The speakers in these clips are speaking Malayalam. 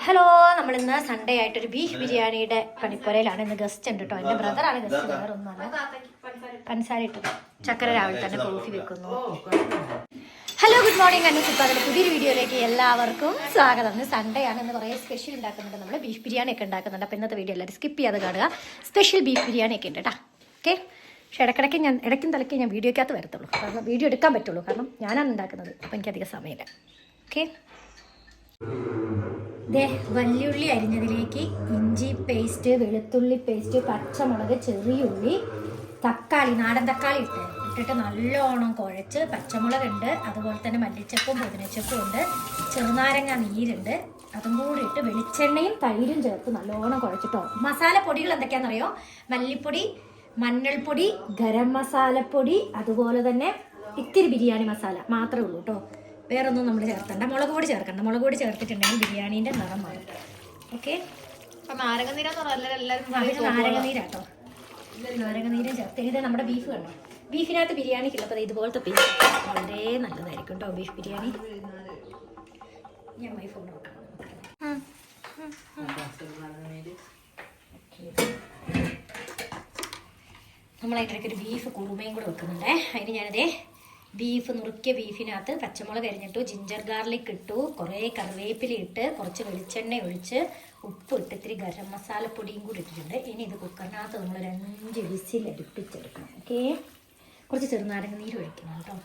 ഹലോ, നമ്മളിന്ന് സൺഡേ ആയിട്ടൊരു ബീഫ് ബിരിയാണിയുടെ പണിപ്പുരയിലാണ്. ഇന്ന് ഗസ്റ്റ് ഉണ്ട് കേട്ടോ. എൻ്റെ ബ്രദറാണ് ഗസ്റ്റ്, വേറെ ഒന്നുമല്ല. പഞ്ചസാര ഇട്ടത് ചക്കര രാവിലെ തന്നെ കോഫി വെക്കുന്നു. Hello, good morning. അനുസിപ്പാതിന്റെ പുതിയൊരു വീഡിയോയിലേക്ക് എല്ലാവർക്കും സ്വാഗതം. ഇന്ന് സൺഡേ ആണ്. ഇന്ന് കുറേ സ്പെഷ്യൽ ഉണ്ടാക്കുന്നുണ്ട്. നമ്മൾ ബീഫ് ബിരിയാണി ഒക്കെ ഉണ്ടാക്കുന്നുണ്ട്. അപ്പോൾ ഇന്നത്തെ വീഡിയോ എല്ലാവരും സ്കിപ്പ് ചെയ്യാതെ കാണുക. സ്പെഷ്യൽ ബീഫ് ബിരിയാണി ഒക്കെ ഉണ്ട് കേട്ടോ. ഓക്കെ. പക്ഷേ ഇടയ്ക്കും തലയ്ക്ക് ഞാൻ വീഡിയോക്കകത്ത് വരത്തുള്ളൂ, കാരണം വീഡിയോ എടുക്കാൻ പറ്റുള്ളൂ, കാരണം ഞാനാണ് ഉണ്ടാക്കുന്നത്. അപ്പോൾ എനിക്കധികം സമയമില്ല. ഓക്കെ. ദേ, വല്യുള്ളി അരിഞ്ഞതിലേക്ക് ഇഞ്ചി പേസ്റ്റ്, വെളുത്തുള്ളി പേസ്റ്റ്, പച്ചമുളക്, ചെറിയുള്ളി, തക്കാളി, നാടൻ തക്കാളി ഇട്ടിട്ട് നല്ലോണം കുഴച്ച്, പച്ചമുളകുണ്ട്, അതുപോലെ തന്നെ മല്ലിച്ചപ്പും പുതിനച്ചപ്പും ഉണ്ട്, ചെറുനാരങ്ങ നീരുണ്ട്, അതും കൂടി ഇട്ട് വെളിച്ചെണ്ണയും തൈരും ചേർത്ത് നല്ലോണം കുഴച്ചിട്ടോ. മസാല പൊടികൾ എന്തൊക്കെയാണെന്നറിയോ? മല്ലിപ്പൊടി, മഞ്ഞൾപ്പൊടി, ഗരം മസാലപ്പൊടി, അതുപോലെ തന്നെ ഇത്തിരി ബിരിയാണി മസാല മാത്രമേ ഉള്ളൂ കേട്ടോ. വേറൊന്നും നമ്മൾ ചേർക്കണ്ട. മുളക് പൊടി ചേർക്കണ്ട. മുളക് പൊടി ചേർത്തിട്ടുണ്ടെങ്കിൽ ബിരിയാണീൻ്റെ നിറം മാറും. ഓക്കെ. നാരങ്ങനീരാട്ടോ. നാരങ്ങനീരും ചേർത്ത് ഇത് നമ്മുടെ ബീഫ് കണ്ടോ. ബീഫിനകത്ത് ബിരിയാണിക്കുള്ളപ്പോൾ ഇതുപോലത്തെ പീസ് വളരെ നല്ലതായിരിക്കും കേട്ടോ ബീഫ് ബിരിയാണി. ഞാൻ ഫോൺ നോക്കാം. നമ്മളതിൻ്റെ ഒരു ബീഫ് കുറുമയും കൂടെ വെക്കുന്നുണ്ടേ. അതിന് ഞാനതേ ബീഫ് നുറുക്കിയ ബീഫിനകത്ത് പച്ചമുളക് അരിഞ്ഞിട്ടു, ജിഞ്ചർ ഗാർലിക് ഇട്ടു, കുറേ കറിവേപ്പില ഇട്ട്, കുറച്ച് വെളിച്ചെണ്ണ ഒഴിച്ച്, ഉപ്പ് ഇട്ട്, ഇത്തിരി ഗരം മസാലപ്പൊടിയും കൂടി ഇട്ടിട്ടുണ്ട്. ഇനി ഇത് കുക്കറിനകത്ത് നമ്മൾ 5 വിസിൽ അടുപ്പിച്ചെടുക്കണം. ഓക്കെ. കുറച്ച് ചെറുനാരങ്ങ നീര് ഒഴിക്കണം കേട്ടോ.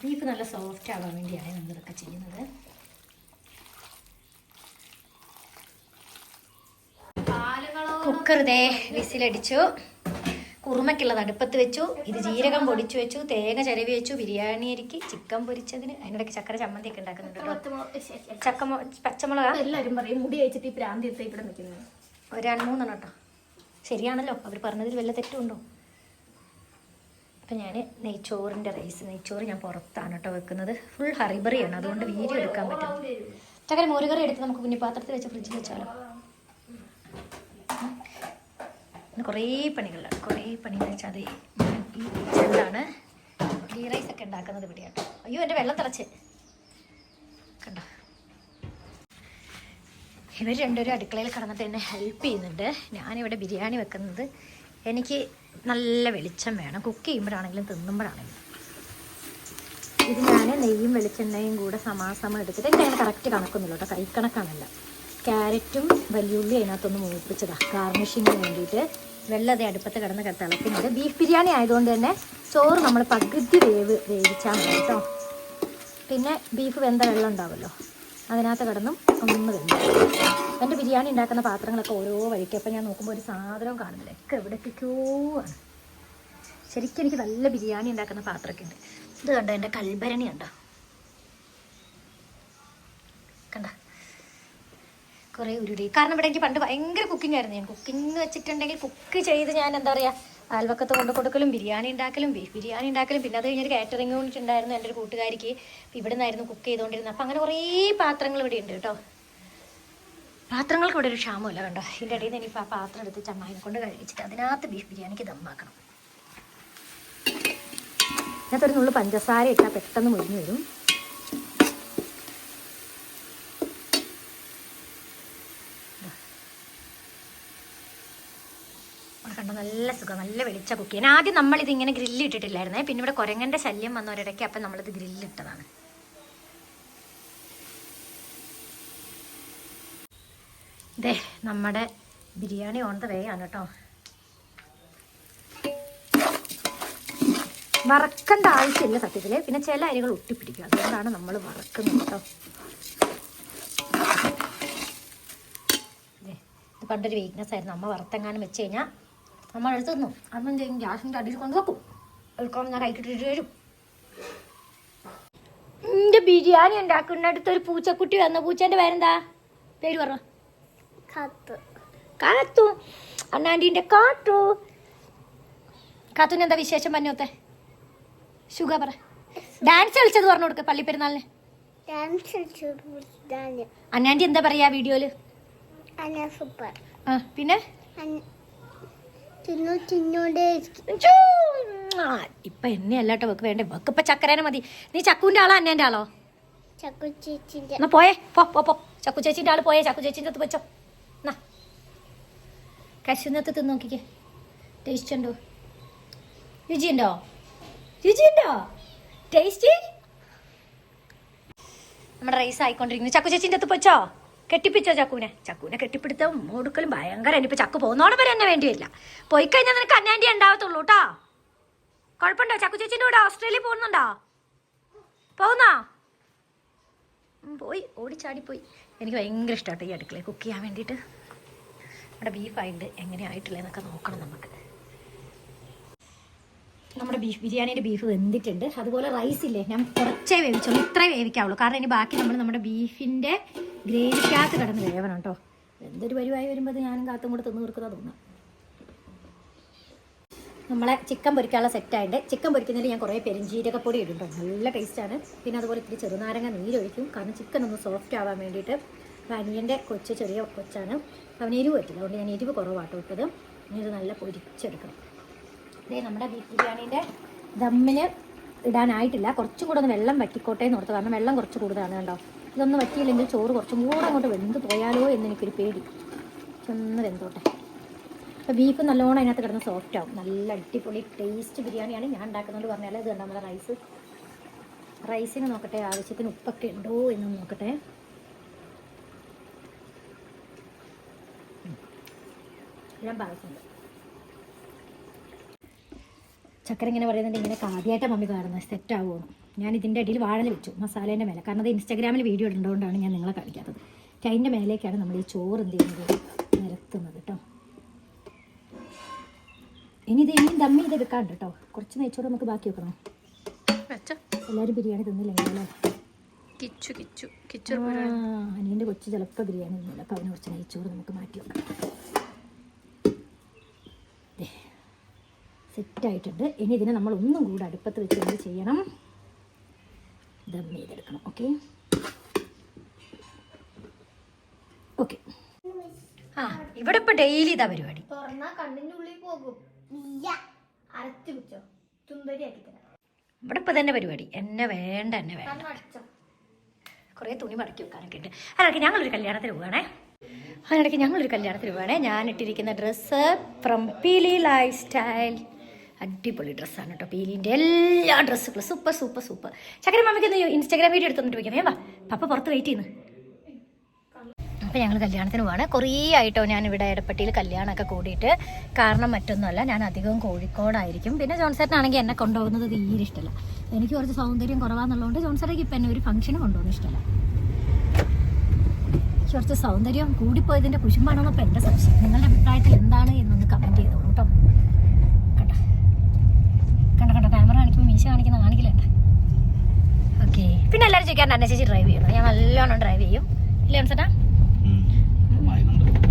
ബീഫ് നല്ല സോഫ്റ്റ് ആവാൻ വേണ്ടിയാണ് നമ്മളിതൊക്കെ ചെയ്യുന്നത്. കുക്കർ ഇതേ വിസിലടിച്ചു. കുറുമയ്ക്കുള്ളത് അടുപ്പത്ത് വെച്ചു. ഇത് ജീരകം പൊടിച്ചു വെച്ചു, തേങ്ങ ചിരവി വെച്ചു, ബിരിയാണി അരിക്ക്, ചിക്കൻ പൊരിച്ചതിന്, അതിനിടയ്ക്ക് ചക്കര ചമ്മന്തി ഒക്കെ ഉണ്ടാക്കുന്നുണ്ട്. പച്ചമുളക് എല്ലാവരും പറയും മുടി വെച്ചിട്ട് ഈ പ്രാന്തി എത്തി ഇവിടെ നിൽക്കുന്നത്. 2-3 കേട്ടോ. ശരിയാണല്ലോ, അവർ പറഞ്ഞതിൽ വല്ല തെറ്റുണ്ടോ? അപ്പം ഞാൻ നെയ്ച്ചോറിൻ്റെ നെയ്ച്ചോറ് ഞാൻ പുറത്താണ് കേട്ടോ വെക്കുന്നത്. ഫുൾ ഹറിബറിയാണ്, അതുകൊണ്ട് വീഡിയോ എടുക്കാൻ പറ്റും. ചക്കര മോരുകറി എടുത്ത് നമുക്ക് കുഞ്ഞിപ്പാത്രത്തിൽ വെച്ച് ഫ്രിഡ്ജിൽ വെച്ചാലോ. കുറേ പണികളിലാണ്. കുറേ പണികൾ വെച്ചാൽ അത് ഞാൻ ഈ ചെല്ലാണ് ഗീ റൈസ് ഒക്കെ ഉണ്ടാക്കുന്നത് ഇവിടെയാണ്. അയ്യോ, എൻ്റെ വെള്ളം തിളച്ച് കണ്ടോ. ഇവർ രണ്ടുപേരും അടുക്കളയിൽ കിടന്നിട്ട് എന്നെ ഹെൽപ്പ് ചെയ്യുന്നുണ്ട്. ഞാനിവിടെ ബിരിയാണി വെക്കുന്നത്. എനിക്ക് നല്ല വെളിച്ചം വേണം, കുക്ക് ചെയ്യുമ്പോഴാണെങ്കിലും തിന്നുമ്പോഴാണെങ്കിലും. ഇത് ഞാൻ നെയ്യും വെളിച്ചെണ്ണയും കൂടെ സമാസമം എടുത്തിട്ട്, എനിക്കങ്ങനെ കറക്റ്റ് കണക്കൊന്നുമില്ല കേട്ടോ, കൈക്കണക്കാണല്ല. ക്യാരറ്റും വലിയുള്ളി അതിനകത്തൊന്ന് മൂപ്പിച്ചതാണ് ഗാർണിഷിങ്ങിന് വേണ്ടിയിട്ട്. വെള്ളത്തെ അടുപ്പത്ത് കിടന്ന് തിളക്കുന്നത്. ബീഫ് ബിരിയാണി ആയതുകൊണ്ട് തന്നെ ചോറ് നമ്മൾ പകുതി വേവിച്ചാൽ മതി കേട്ടോ. പിന്നെ ബീഫ് വെന്ത വെള്ളം ഉണ്ടാവുമല്ലോ, അതിനകത്ത് കിടന്നും ഒന്ന് വെന്തു. എൻ്റെ ബിരിയാണി ഉണ്ടാക്കുന്ന പാത്രങ്ങളൊക്കെ ഓരോ വഴിക്ക്. അപ്പം ഞാൻ നോക്കുമ്പോൾ ഒരു സാധനവും കാണുന്നില്ല, ഒക്കെ എവിടേക്കോ ആണ്. ശരിക്കും എനിക്ക് നല്ല ബിരിയാണി ഉണ്ടാക്കുന്ന പാത്രമൊക്കെ ഉണ്ട്. ഇത് കണ്ടോ, എൻ്റെ കൽഭരണി കണ്ടോ, കണ്ട കുറേ ഉരുടി. കാരണം ഇവിടെ എനിക്ക് പണ്ട് ഭയങ്കര കുക്കിംഗ് ആയിരുന്നു. ഞാൻ കുക്കിംഗ് വെച്ചിട്ടുണ്ടെങ്കിൽ കുക്ക് ചെയ്ത് ഞാൻ എന്താ പറയുക, അയൽവക്കത്ത് കൊണ്ട് കൊടുക്കലും, ബിരിയാണി ഉണ്ടാക്കലും, ബീഫ് ബിരിയാണി ഉണ്ടാക്കലും, പിന്നെ അത് കഴിഞ്ഞൊരു കാറ്ററിംഗ് യൂണിറ്റ് ഉണ്ടായിരുന്നു എൻ്റെ ഒരു കൂട്ടുകാരിക്ക്. ഇവിടെ നിന്നായിരുന്നു കുക്ക് ചെയ്തുകൊണ്ടിരുന്നത്. അപ്പം അങ്ങനെ കുറേ പാത്രങ്ങൾ ഇവിടെ ഉണ്ട് കേട്ടോ. പാത്രങ്ങൾക്ക് ഇവിടെ ഒരു ക്ഷാമമില്ല കണ്ടോ. ഇതിൻ്റെ ഇടയിൽ നിന്ന് ഇനിയിപ്പോൾ ആ പാത്രം എടുത്ത് ചമ്മായിനെ കൊണ്ട് കഴിച്ചിട്ട് അതിനകത്ത് ബീഫ് ബിരിയാണിക്ക് ദമ്മാക്കണം. അതിനകത്തൊരു നുള്ളു പഞ്ചസാര ഇട്ടാൽ പെട്ടെന്ന് മുരിഞ്ഞു വരും. കണ്ടോ, നല്ല സുഖം, നല്ല വെളിച്ച കുക്ക് ചെയ്യാൻ. ആദ്യം നമ്മളിത് ഇങ്ങനെ ഗ്രില്ലിട്ടിട്ടില്ലായിരുന്നേ. പിന്നെ ഇവിടെ കുരങ്ങൻ്റെ ശല്യം വന്ന ഒരിടയ്ക്ക് അപ്പം നമ്മളിത് ഗ്രില്ലിട്ടതാണ്. ഇതേ നമ്മുടെ ബിരിയാണി ഓൺ ദ വേ ആണ് കേട്ടോ. വറക്കേണ്ട ആവശ്യമില്ല സത്യത്തിൽ. പിന്നെ ചില അരികൾ ഒട്ടിപ്പിടിക്കും, അതുകൊണ്ടാണ് നമ്മൾ വറക്കുന്നത് കേട്ടോ. ഇത് പണ്ടൊരു വീക്ക്നെസ് ആയിരുന്നു. അമ്മ വറുത്തെങ്ങാനും വെച്ച് കഴിഞ്ഞാൽ നമ്മൾ എടുത്ത് തന്നു അന്നും ചെയ്യും, ഗ്യാസിൻ്റെ അടിയിൽ കൊണ്ട് വെക്കും. എടുക്കണം, ഞാൻ കൈക്കിട്ടിട്ട് വരും. എൻ്റെ ബിരിയാണി ഉണ്ടാക്കുന്നിടത്തൊരു പൂച്ചക്കുട്ടി വന്നു. പൂച്ചേൻ്റെ പേരെന്താ? പേര് പറ. കാത്തു. അണ്ണാൻ്റീൻ്റെ കാത്തു. കാത്തുവിന് എന്താ വിശേഷം പറഞ്ഞോത്തെ? ശുഗ പറ. ഡാൻസ് കളിച്ചത് പറഞ്ഞു കൊടുക്ക പള്ളിപ്പെരുന്നാളിന്. അണ്ണാൻ്റി എന്താ പറയാ വീഡിയോയില്? പിന്നെ ഇപ്പൊ എന്നെ അല്ലാട്ടോ വെക്ക് വേണ്ടേ, വെക്ക് ഇപ്പൊ ചക്കരേനെ മതി. നീ ചക്കുവിന്റെ ആളോ അന്നേന്റെ ആളോ? എന്നാ പോയേ പോ ചക്കു ചേച്ചിന്റെ ആള് പോയേ. ചക്കു ചേച്ചിന്റെ അടുത്ത് വെച്ചോ. എന്നാ കശുന്നത്ത് തിന്ന് നോക്കിക്കേ. ടേസ്റ്റ് ഉണ്ടോ? രുചിയുണ്ടോ? ടേസ്റ്റ്. നമ്മുടെ റൈസ് ആയിക്കൊണ്ടിരിക്കുന്നു. ചക്കു ചേച്ചിന്റെ അടുത്ത് വെച്ചോ. കെട്ടിപ്പിച്ചോ ചക്കുവിനെ കെട്ടിപ്പിടുത്തം കൊടുക്കലും ഭയങ്കര. ഇനിയിപ്പോൾ ചക്കു പോകുന്നോടെ വരെ എന്നെ വേണ്ടി വരില്ല. പോയി കഴിഞ്ഞാൽ നിനക്ക് അന്നാൻ്റെ ഉണ്ടാവത്തുള്ളൂ കേട്ടോ. കുഴപ്പമുണ്ടോ? ചക്കു ചേച്ചിൻ്റെ കൂടെ ഓസ്ട്രേലിയ പോകുന്നുണ്ടോ? പോകുന്നോ? പോയി ഓടിച്ചാടിപ്പോയി. എനിക്ക് ഭയങ്കര ഇഷ്ടമാട്ടോ ഈ അടുക്കളയിൽ കുക്ക് ചെയ്യാൻ വേണ്ടിയിട്ട്. നമ്മുടെ ബീഫായിട്ട് എങ്ങനെയായിട്ടില്ലെന്നൊക്കെ നോക്കണം നമുക്ക്. നമ്മുടെ ബിരിയാണീൻ്റെ ബീഫ് വെന്തിട്ടുണ്ട്. അതുപോലെ റൈസ് ഇല്ലേ, ഞാൻ കുറച്ചേ വേവിച്ചുള്ളൂ. ഇത്രേ വേവിക്കാവുള്ളൂ. കാരണം ഇനി ബാക്കി നമ്മൾ നമ്മുടെ ബീഫിൻ്റെ ഗ്രേവിക്കകത്ത് കിടന്ന് വേവണം കേട്ടോ. എന്തൊരു പരിവായി വരുമ്പോൾ ഞാനും കാത്തും കൂടെ തിന്ന് തീർക്കുന്ന തോന്നുന്നു. നമ്മളെ ചിക്കൻ പൊരിക്കാനുള്ള സെറ്റായിട്ട് ചിക്കൻ പൊരിക്കുന്നതിൽ ഞാൻ കുറേ പെരിഞ്ചീരകപ്പൊടി ഇടും. നല്ല ടേസ്റ്റാണ്. പിന്നെ അതുപോലെ ഇത്തിരി ചെറുനാരങ്ങ നീരൊഴിക്കും. കാരണം ചിക്കൻ ഒന്ന് സോഫ്റ്റ് ആവാൻ വേണ്ടിയിട്ട്. അപ്പോൾ അനിയൻ്റെ ചെറിയ കൊച്ചാണ്, അവന് എരിവ് പറ്റില്ല. അതുകൊണ്ട് ഞാൻ എരിവ് കുറവാട്ടോ ഇട്ടത്. ഇനി ഇത് നല്ല പൊരിച്ചെടുക്കണം. ഇതേ നമ്മുടെ ബീഫ് ബിരിയാണീൻ്റെ ദമ്മിന് ഇടാനായിട്ടില്ല. കുറച്ചും കൂടെ ഒന്ന് വെള്ളം വറ്റിക്കോട്ടെ എന്ന് ഓർത്ത്. കാരണം വെള്ളം കുറച്ച് കൂടുതലാണ് കേട്ടോ. ഇതൊന്നും വറ്റിയില്ലെങ്കിൽ ചോറ് കുറച്ചും കൂടെ അങ്ങോട്ട് വെന്ത് പോയാലോ എന്നെനിക്കൊരു പേടി. ഒന്ന് വെന്തോട്ടെ. അപ്പോൾ ബീഫ് നല്ലോണം അതിനകത്ത് കിടന്ന് സോഫ്റ്റ് ആവും. നല്ല അടിപൊളി ടേസ്റ്റ് ബിരിയാണിയാണ് ഞാൻ ഉണ്ടാക്കുന്നത് പറഞ്ഞാൽ. ഇത് കണ്ടോ നമ്മുടെ റൈസിന് നോക്കട്ടെ, ആവശ്യത്തിന് ഉപ്പൊക്കെ ഉണ്ടോ എന്ന് നോക്കട്ടെ. എല്ലാം പാകത്തുണ്ട്. ചക്കര ഇങ്ങനെ പറയുന്നുണ്ട് ഇങ്ങനെ ആദ്യമായിട്ട് മമ്മി കാണുന്നത് സെറ്റാവുമോ. ഞാൻ ഇതിൻ്റെ അടിയിൽ വാഴല വെച്ചു മസാലേൻ്റെ മേലെ. കാരണം അത് ഇൻസ്റ്റാഗ്രാമിൽ വീഡിയോ ഇടുന്നതുകൊണ്ടാണ് ഞാൻ നിങ്ങളെ കാണിക്കാത്തത്. അതിൻ്റെ മേലേക്കാണ് നമ്മൾ ഈ ചോറ് എന്ത് ചെയ്യുന്നത്, നിരത്തുന്നത് കേട്ടോ. ഇനിയും ദമ്മി ചെയ്തെടുക്കാണ്ട് കേട്ടോ. കുറച്ച് നെയ്ച്ചോറ് നമുക്ക് ബാക്കി വെക്കണം. എല്ലാവരും ബിരിയാണി തിന്നില്ലെങ്കിൽ അല്ലേ. അനിയൻ്റെ കൊച്ചു ചിലപ്പോൾ ബിരിയാണി തിന്നില്ല. അപ്പോൾ അവന് കുറച്ച് നെയ്ച്ചോറ് നമുക്ക് മാറ്റി വെക്കാം. സെറ്റായിട്ടുണ്ട്. ഇനി ഇതിനെ നമ്മൾ ഒന്നും കൂടെ അടുപ്പത്ത് വെച്ച് എന്ത് ചെയ്യണം, ദം ചെയ്തെടുക്കണം. ഓക്കെ. ഇവിടെ ഇപ്പോൾ ഡെയിലി ഇതാ പരിപാടി. ഇവിടെ ഇപ്പോൾ തന്നെ പരിപാടി. എന്നെ വേണ്ട കുറേ തുണി മടക്കി വെക്കാനൊക്കെ ഉണ്ട്. അതിനിടയ്ക്ക് ഞങ്ങളൊരു കല്യാണത്തിന് പോവുകയാണേ. ഞാൻ ഇട്ടിരിക്കുന്ന dress from Peeli life style. അടിപൊളി ഡ്രസ്സാണ് കേട്ടോ. പീലിൻ്റെ എല്ലാ ഡ്രസ്സുകളും സൂപ്പർ. ചക്കര മമ്മിക്ക് ഒന്ന് ഇൻസ്റ്റാഗ്രാം വീഡിയോ എടുത്തോണ്ട് വയ്ക്കാം. വേവാ പപ്പ പുറത്ത് വെയിറ്റ് ചെയ്യുന്നു. അപ്പോൾ ഞങ്ങൾ കല്യാണത്തിന് പോവാണ്. കുറേ ആയിട്ടോ ഞാനിവിടെ എടപ്പട്ടിയിൽ കല്യാണമൊക്കെ കൂടിയിട്ട്. കാരണം മറ്റൊന്നുമല്ല, ഞാൻ അധികവും കോഴിക്കോടായിരിക്കും. പിന്നെ ജോൺസേട്ടനാണെങ്കിൽ എന്നെ കൊണ്ടുപോകുന്നത് തീരെ ഇഷ്ടമല്ല. എനിക്ക് കുറച്ച് സൗന്ദര്യം കുറവാന്നുള്ളതുകൊണ്ട് ജോൺസേട്ടയ്ക്ക് ഇപ്പം എന്നെ ഒരു ഫംഗ്ഷന് കൊണ്ടുപോകുന്നത് ഇഷ്ടമല്ല. കുറച്ച് സൗന്ദര്യം കൂടിപ്പോയതിൻ്റെ കുശുമ്പാണോ അപ്പോൾ എൻ്റെ സംശയം. നിങ്ങളുടെ അഭിപ്രായത്തിൽ എന്താണ് എന്നൊന്ന് കമൻറ്റ് ചെയ്തോളൂ കേട്ടോ. കണ്ടോ ക്യാമറ കാണിക്കുമ്പോൾ മീശ കാണിക്കില്ലേണ്ട. ഓക്കെ. പിന്നെ എല്ലാവരും ചോദിക്കാറുണ്ട് എന്നെ ചേച്ചി ഡ്രൈവ് ചെയ്യണം. ഞാൻ നല്ലോണം ഡ്രൈവ് ചെയ്യും. ഇല്ലേ ചേട്ടാ?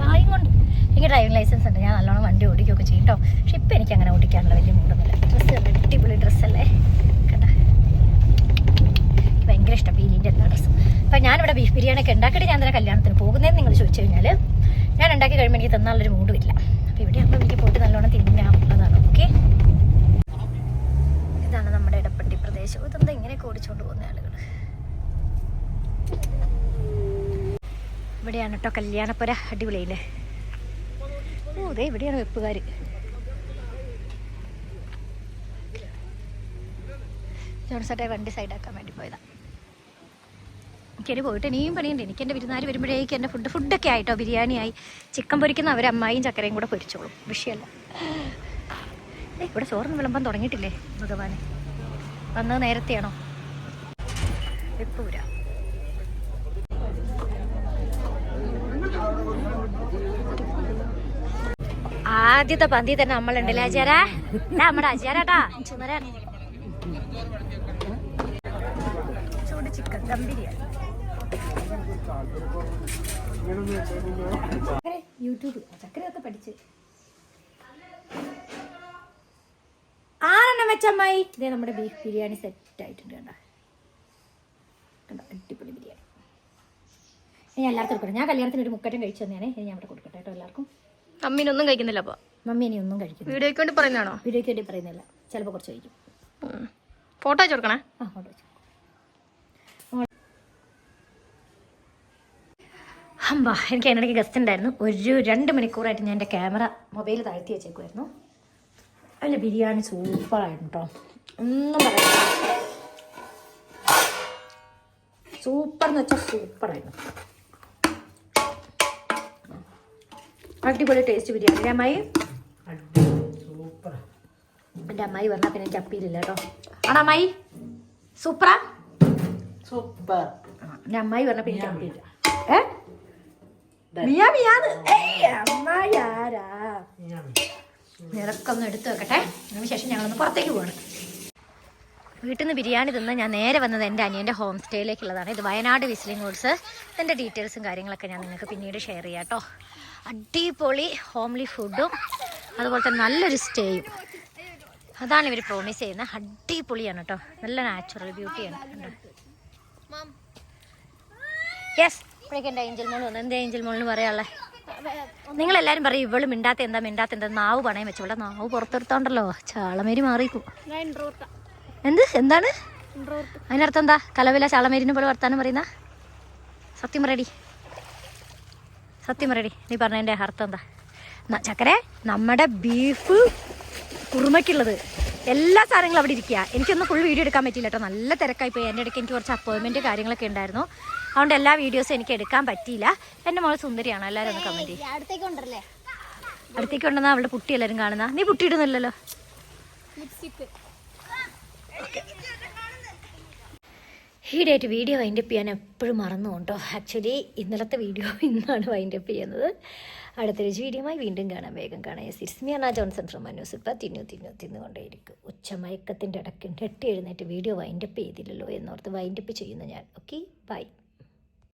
ഭാഗ്യം കൊണ്ട് എനിക്ക് ഡ്രൈവിംഗ് ലൈസൻസ് ഉണ്ട്. ഞാൻ നല്ലോണം വണ്ടി ഓടിക്കുകയൊക്കെ ചെയ്യും കേട്ടോ. പക്ഷെ ഇപ്പം എനിക്ക് അങ്ങനെ ഓടിക്കാനുള്ള വലിയ മൂടൊന്നുമില്ല. ഡ്രസ്സ് അടിപൊളി ഡ്രസ്സല്ലേ കേട്ടോ. എനിക്ക് ഭയങ്കര ഇഷ്ടം പീലിൻ്റെ എല്ലാ ഡ്രസ്സും. അപ്പം ഞാനിവിടെ ബീഫ് ബിരിയാണിയൊക്കെ ഉണ്ടാക്കിയിട്ട് ഞാൻ തന്നെ കല്യാണത്തിന് പോകുന്നതെന്ന് നിങ്ങൾ ചോദിച്ചു കഴിഞ്ഞാൽ ഞാൻ ഉണ്ടാക്കി കഴിയുമ്പോൾ എനിക്ക് തന്നാലൊരു മൂഡ് വരില്ല. അപ്പോൾ ഇവിടെ ആകുമ്പോൾ എനിക്ക് പോയിട്ട് നല്ലോണം തിന്നാം. അതാണ് ഓക്കെ. ഇതാണ് നമ്മുടെ ഇടപ്പട്ടി പ്രദേശം. ഇതെന്താ ഇങ്ങനെയൊക്കെ ഓടിച്ചുകൊണ്ട് പോകുന്ന ആളുകൾ. ഇവിടെയാണ് കേട്ടോ കല്യാണപ്പുര. അടിപൊളിയില്ലേ. അതെ ഇവിടെയാണ് വെപ്പുകാർ. ജോൺസേട്ടെ വണ്ടി സൈഡാക്കാൻ വേണ്ടി പോയതാണ്. എനിക്കൊരു പോയിട്ട് ഇനിയും പണിയുണ്ട്. എനിക്ക് എൻ്റെ വിരുന്നാർ വരുമ്പോഴേക്കും എൻ്റെ ഫുഡൊക്കെ ആയിട്ടോ. ബിരിയാണിയായി. ചിക്കൻ പൊരിക്കുന്ന അവർ അമ്മായിയും ചക്കരയും കൂടെ പൊരിച്ചോളും. വിഷയമല്ല. ഇവിടെ ചോറിന് വിളമ്പാൻ തുടങ്ങിയിട്ടില്ലേ ഭഗവാനെ. വന്നത് നേരത്തെയാണോ? വെപ്പൂര. ആദ്യത്തെ പന്തി തന്നെ നമ്മളുണ്ടല്ലേ അജാരാ. നമ്മുടെ അജാരാട്ടാ ചുമരാൻ. ചൂട് ചിക്കൻ ദം ബിരിയാണി. യൂട്യൂബ് ചക്കരയൊക്കെ പഠിച്ച് ആരെണ്ണം വെച്ചമ്മായി. ഇതേ നമ്മുടെ ബീഫ് ബിരിയാണി സെറ്റ് ആയിട്ടുണ്ട്. കണ്ടോ അടിപൊളി ബിരിയാണി. ഇനി എല്ലാവർക്കും കൊടുക്കട്ടെ. ഞാൻ കല്യാണത്തിന് ഒരു മുക്കറ്റം കഴിച്ചു തന്നെയാണ്. ഇനി ഞാൻ അവിടെ കൊടുക്കട്ടെ കേട്ടോ എല്ലാവർക്കും. മമ്മീനൊന്നും കഴിക്കുന്നില്ല. അപ്പോൾ മമ്മി ഇനി ഒന്നും കഴിക്കുന്നു. വീഡിയോയ്ക്ക് വേണ്ടി പറയുന്നതാണോ? വീഡിയോയ്ക്ക് വേണ്ടി പറയുന്നില്ല. ചിലപ്പോൾ കുറച്ച് കഴിക്കും. ഫോട്ടോ അയച്ചു കൊടുക്കണേ. ഫോട്ടോ വെച്ചു. അമ്പാ എനിക്ക് അതിനിടയ്ക്ക് ഗസ്റ്റ് ഉണ്ടായിരുന്നു. 2 മണിക്കൂറായിട്ട് ഞാൻ എൻ്റെ ക്യാമറ മൊബൈൽ താഴ്ത്തി വെച്ചേക്കുമായിരുന്നു. അതിൻ്റെ ബിരിയാണി സൂപ്പറായിരുന്നു കേട്ടോ, ഒന്നും പറയാം. സൂപ്പർ എന്ന് വെച്ചാൽ സൂപ്പറായിരുന്നു. അടിപൊളി ടേസ്റ്റ് ബിരിയാണി. എൻ്റെ അമ്മായി പറഞ്ഞാൽ പിന്നെ എനിക്ക് അപ്പീലില്ല കേട്ടോ. ആണോ അമ്മായി? സൂപ്പറാ? സൂപ്പർ. എൻ്റെ അമ്മായി പറഞ്ഞാൽ പിന്നെ എനിക്ക് അപ്പീലില്ല. മിയാ മിയാന്ന് അമ്മായി ആരാ? നിറക്കൊന്ന് എടുത്തു വെക്കട്ടെ. അതിന് ശേഷം ഞങ്ങളൊന്ന് പുറത്തേക്ക് പോകണം. വീട്ടിൽ നിന്ന് ബിരിയാണി തിന്ന് ഞാൻ നേരെ വന്നത് എൻ്റെ അനിയൻ്റെ ഹോം സ്റ്റേയിലേക്കുള്ളതാണ്. ഇത് വയനാട് വിസിലിംഗ് വൂഡ്സ്. ഇതിൻ്റെ ഡീറ്റെയിൽസും കാര്യങ്ങളൊക്കെ ഞാൻ നിങ്ങൾക്ക് പിന്നീട് ഷെയർ ചെയ്യാം കേട്ടോ. അടിപൊളി ഹോംലി ഫുഡും അതുപോലെ തന്നെ നല്ലൊരു സ്റ്റേയും. അതാണ് ഇവർ പ്രോമിസ് ചെയ്യുന്നത്. അടിപൊളിയാണ് കേട്ടോ, നല്ല നാച്ചുറൽ ബ്യൂട്ടിയാണ്. യെസ്, ഇപ്പോഴേക്കും എൻ്റെ ഏഞ്ചൽ മോൾ വന്നു. എന്താ ഏഞ്ചൽ മോളിന് പറയാനുള്ളത്? നിങ്ങളെല്ലാവരും പറയും ഇവള് മിണ്ടാത്ത എന്താ നാവ് പണയം വെച്ചോളെ. നാവ് പുറത്തെടുത്തോണ്ടല്ലോ ചാളമേരി മാറിക്കും. എന്താണ് അതിനർത്ഥം? എന്താ കലവില ചാളമേരിനെ പോലെ വർത്താനം പറയുന്ന? സത്യം പറയടി നീ പറഞ്ഞതിൻ്റെ അർത്ഥം എന്താ? ചക്കരെ നമ്മുടെ ബീഫ് കുറുമയ്ക്കുള്ളത് എല്ലാ സാധനങ്ങളും അവിടെ ഇരിക്കുക. എനിക്കൊന്നും ഫുൾ വീഡിയോ എടുക്കാൻ പറ്റിയില്ല കേട്ടോ, നല്ല തിരക്കായിപ്പോയി. എൻ്റെ ഇടയ്ക്ക് എനിക്ക് കുറച്ച് അപ്പോയിൻമെൻറ്റ് കാര്യങ്ങളൊക്കെ ഉണ്ടായിരുന്നു. അതുകൊണ്ട് എല്ലാ വീഡിയോസും എനിക്ക് എടുക്കാൻ പറ്റിയില്ല. എൻ്റെ മോള് സുന്ദരിയാണോ? എല്ലാവരും ഒന്ന് കമൻറ്റ് ചെയ്യും. അടുത്തേക്ക് ഉണ്ടെന്നാ അവളുടെ പുട്ടി എല്ലാവരും കാണുന്ന. നീ പുട്ടി ഇടുന്നില്ലല്ലോ. ഈടായിട്ട് വീഡിയോ വൈൻഡപ്പ് ചെയ്യാൻ എപ്പോഴും മറന്നു കേട്ടോ. ആക്ച്വലി ഇന്നലത്തെ വീഡിയോ ഇന്നാണ് വൈൻഡപ്പ് ചെയ്യുന്നത്. അടുത്തൊരു വീഡിയോയുമായി വീണ്ടും കാണാം. വേഗം കാണാം. സിസ്മിയാന ജോൺസൺ ഫ്രം ന്യൂസ്. ഇപ്പം തിന്നുകൊണ്ടേയിരിക്കും. ഉച്ചമയക്കത്തിൻ്റെ ഇടയ്ക്ക് എഴുന്നേറ്റ് വീഡിയോ വൈൻഡപ്പ് ചെയ്തില്ലല്ലോ എന്നോർത്ത് വൈൻഡപ്പ് ചെയ്യുന്നു ഞാൻ. Okay, by.